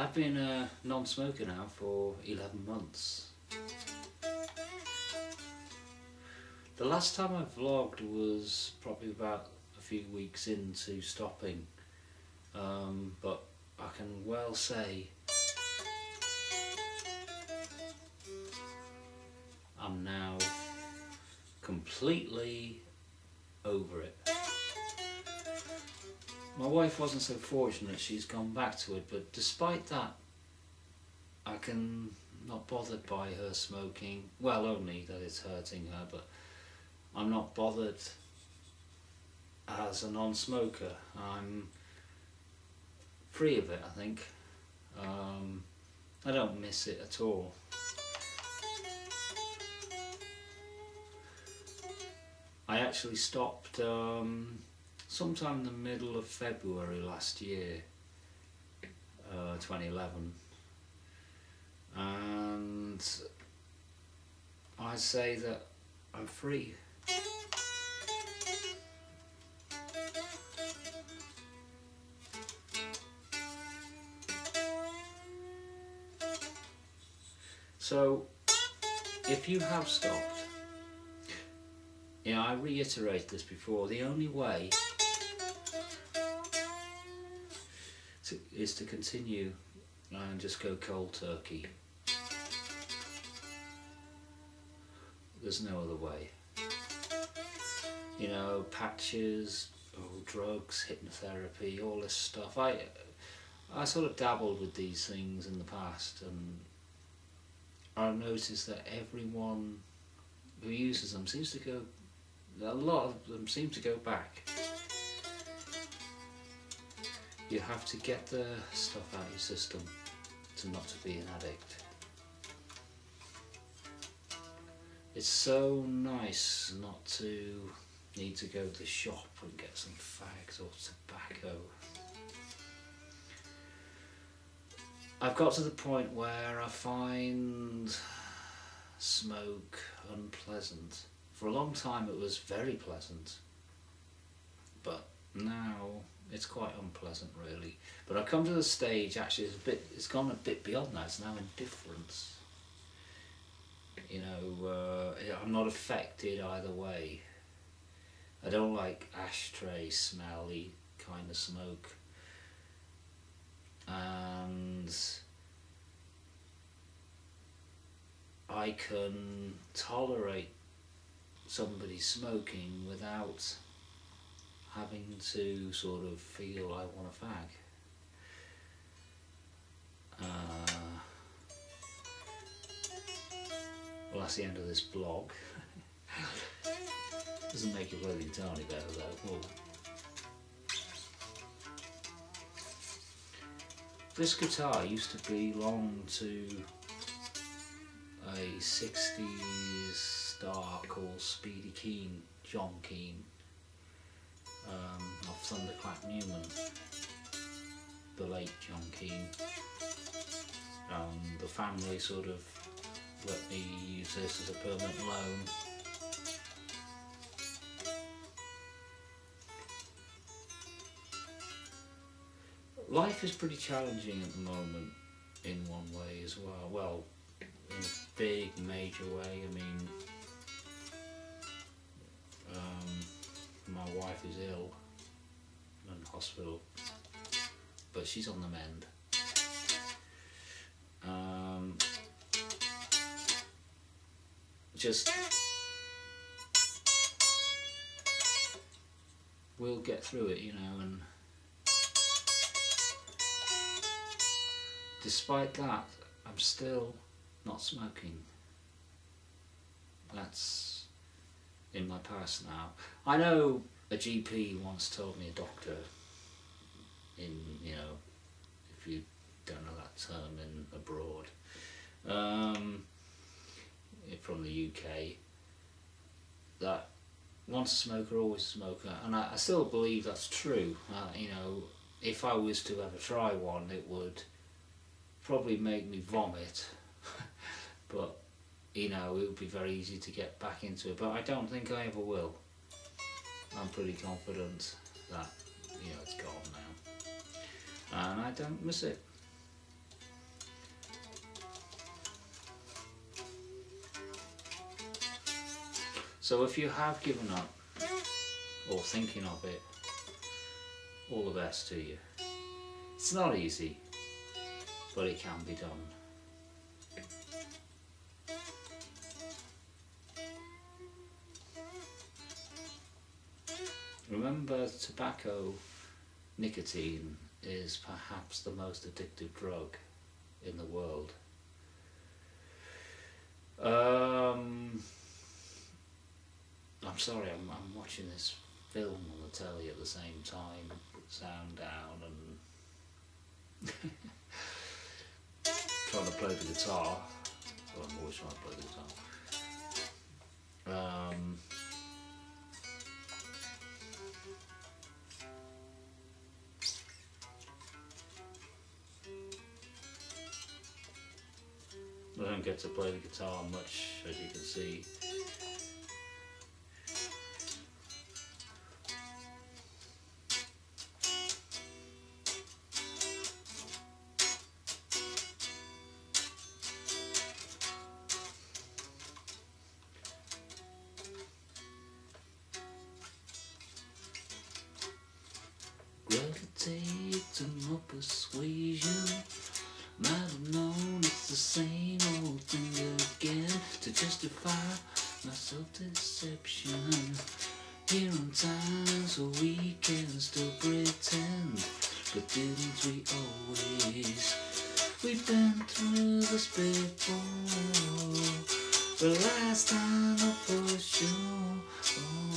I've been a non-smoker now for 11 months. The last time I vlogged was probably about a few weeks into stopping, but I can well say I'm now completely over it. My wife wasn't so fortunate, she's gone back to it, but despite that I can not bothered by her smoking. Well, only that it's hurting her, but I'm not bothered as a non-smoker. I'm free of it, I think. I don't miss it at all. I actually stopped sometime in the middle of February last year, 2011, and I say that I'm free. So, if you have stopped, I reiterate this before, the only way is to continue and just go cold turkey. There's no other way. Patches, drugs, hypnotherapy, all this stuff. I sort of dabbled with these things in the past, and I've noticed that everyone who uses them seems to go, a lot of them seem to go back. You have to get the stuff out of your system to not to be an addict. It's so nice not to need to go to the shop and get some fags or tobacco. I've got to the point where I find smoke unpleasant. For a long time it was very pleasant, but now it's quite unpleasant really. But I've come to the stage, actually it's gone a bit beyond that, it's now indifference. I'm not affected either way. I don't like ashtray smelly kind of smoke, and I can tolerate somebody smoking without having to sort of feel I want a fag. Well, that's the end of this blog. Doesn't make it really entirely better though. Well, this guitar used to belong to a 60s star called Speedy Keen, John Keen, of Thunderclap Newman, the late John Keen. The family sort of let me use this as a permanent loan. Life is pretty challenging at the moment in one way as well. Well, in a big major way. I mean, my wife is ill in hospital, but she's on the mend. Just we'll get through it, and despite that, I'm still not smoking. That's in my past now. I know a GP once told me, a doctor, if you don't know that term abroad, from the UK, that once a smoker, always a smoker, and I still believe that's true. If I was to ever try one, it would probably make me vomit, but it would be very easy to get back into it, but I don't think I ever will. I'm pretty confident that it's gone now, and I don't miss it. So if you have given up or thinking of it, all the best to you. It's not easy, but it can be done. Remember, tobacco, nicotine is perhaps the most addictive drug in the world. I'm sorry, I'm watching this film on the telly at the same time, put sound down and trying to play the guitar. Well, I'm always trying to play the guitar. I don't get to play the guitar much, as you can see. Gravitate to no persuasion. Might have known it's the same old thing again to justify my self-deception. Here on time so we can still pretend, but didn't we always? We've been through this before, but last time I for sure. Oh.